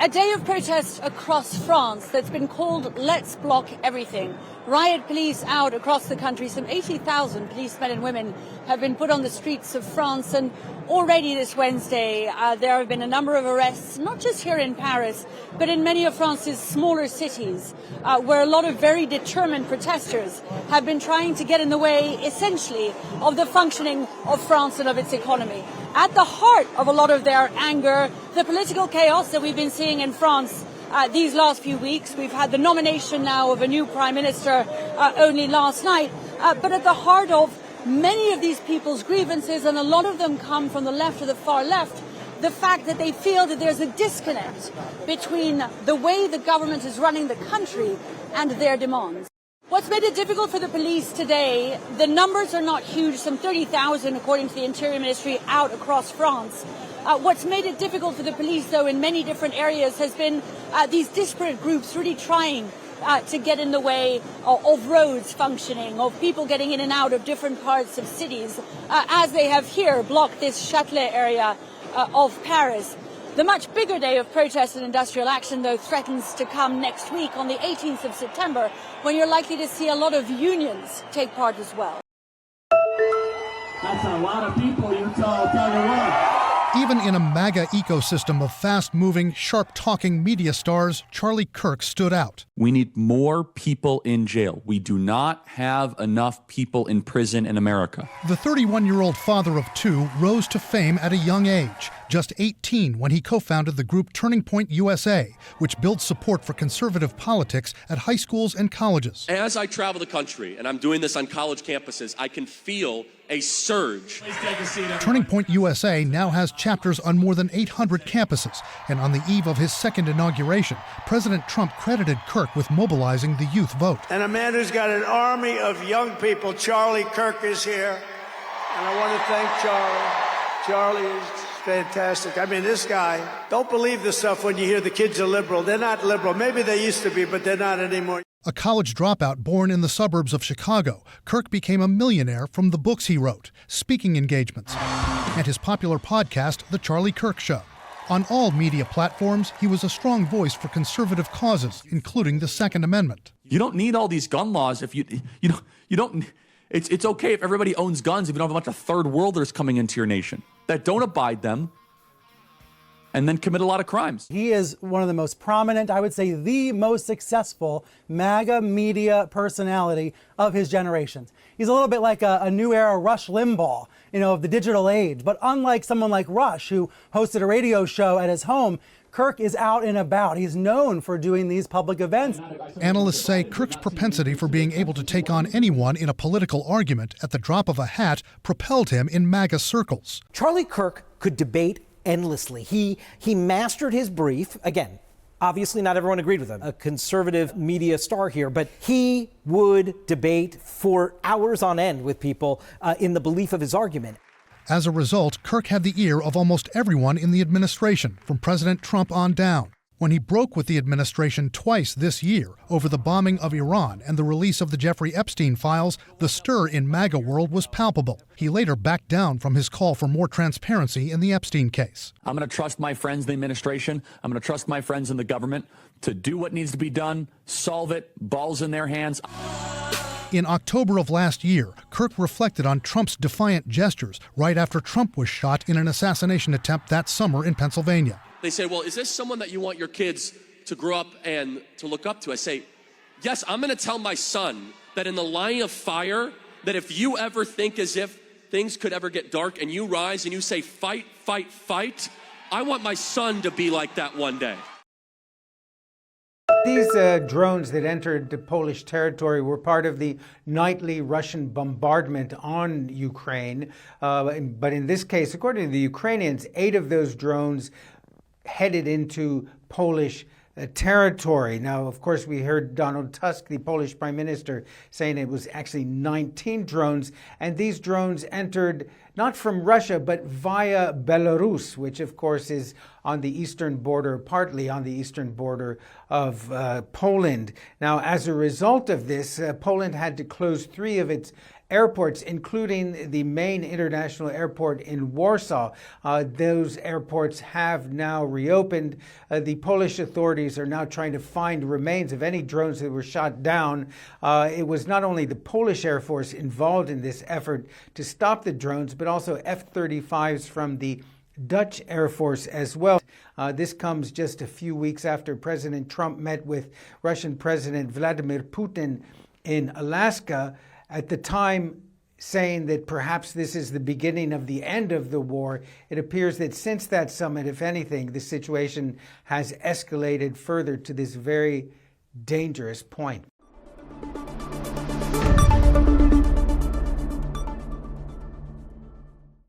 A day of protest across France that's been called Let's Block Everything. Riot police out across the country. Some 80,000 policemen and women have been put on the streets of France. And already this Wednesday, there have been a number of arrests, not just here in Paris, but in many of France's smaller cities, where a lot of very determined protesters have been trying to get in the way, essentially, of the functioning of France and of its economy. At the heart of a lot of their anger, the political chaos that we've been seeing in France these last few weeks. We've had the nomination now of a new prime minister only last night. But at the heart of many of these people's grievances, and a lot of them come from the left or the far left, the fact that they feel that there's a disconnect between the way the government is running the country and their demands. What's made it difficult for the police today, the numbers are not huge, some 30,000 according to the Interior Ministry out across France. What's made it difficult for the police, though, in many different areas has been these disparate groups really trying to get in the way of roads functioning, of people getting in and out of different parts of cities, as they have here blocked this Châtelet area of Paris. The much bigger day of protest and industrial action, though, threatens to come next week on the 18th of September, when you're likely to see a lot of unions take part as well. That's a lot of people, you tell you what. Even in a MAGA ecosystem of fast-moving, sharp-talking media stars, Charlie Kirk stood out. We need more people in jail. We do not have enough people in prison in America. The 31-year-old father of two rose to fame at a young age, just 18 when he co-founded the group Turning Point USA, which builds support for conservative politics at high schools and colleges. As I travel the country, and I'm doing this on college campuses, I can feel a surge. Turning Point USA now has chapters on more than 800 campuses, and on the eve of his second inauguration, President Trump credited Kirk with mobilizing the youth vote. And a man who's got an army of young people, Charlie Kirk, is here. And I want to thank Charlie. Charlie is fantastic. I mean, this guy, don't believe this stuff when you hear the kids are liberal. They're not liberal. Maybe they used to be, but they're not anymore. A college dropout born in the suburbs of Chicago, Kirk became a millionaire from the books he wrote, speaking engagements, and his popular podcast, The Charlie Kirk Show. On all media platforms, he was a strong voice for conservative causes, including the Second Amendment. You don't need all these gun laws if you don't. It's okay if everybody owns guns if you don't have a bunch of third worlders coming into your nation that don't abide them and then commit a lot of crimes. He is one of the most prominent, I would say the most successful MAGA media personality of his generation. He's a little bit like a new era Rush Limbaugh, of the digital age. But unlike someone like Rush, who hosted a radio show at his home, Kirk is out and about. He's known for doing these public events. Analysts say Kirk's propensity for being able to take on anyone in a political argument at the drop of a hat propelled him in MAGA circles. Charlie Kirk could debate endlessly. He mastered his brief. Again, obviously not everyone agreed with him, a conservative media star here, but he would debate for hours on end with people in the belief of his argument. As a result, Kirk had the ear of almost everyone in the administration, from President Trump on down. When he broke with the administration twice this year over the bombing of Iran and the release of the Jeffrey Epstein files, the stir in MAGA world was palpable. He later backed down from his call for more transparency in the Epstein case. I'm going to trust my friends in the administration. I'm going to trust my friends in the government to do what needs to be done, solve it, balls in their hands. In October of last year, Kirk reflected on Trump's defiant gestures right after Trump was shot in an assassination attempt that summer in Pennsylvania. They say, well, is this someone that you want your kids to grow up and to look up to? I say, yes, I'm going to tell my son that in the line of fire, that if you ever think as if things could ever get dark and you rise and you say, fight, fight, fight, I want my son to be like that one day. These drones that entered the Polish territory were part of the nightly Russian bombardment on Ukraine. But in this case, according to the Ukrainians, 8 of those drones headed into Polish territory. Now, of course, we heard Donald Tusk, the Polish prime minister, saying it was actually 19 drones. And these drones entered not from Russia, but via Belarus, which, of course, is on the eastern border, partly on the eastern border of Poland. Now, as a result of this, Poland had to close 3 of its airports, including the main international airport in Warsaw. Those airports have now reopened. The Polish authorities are now trying to find remains of any drones that were shot down. It was not only the Polish Air Force involved in this effort to stop the drones, but also F-35s from the Dutch Air Force as well. This comes just a few weeks after President Trump met with Russian President Vladimir Putin in Alaska, at the time saying that perhaps this is the beginning of the end of the war. It appears that since that summit, if anything, the situation has escalated further to this very dangerous point.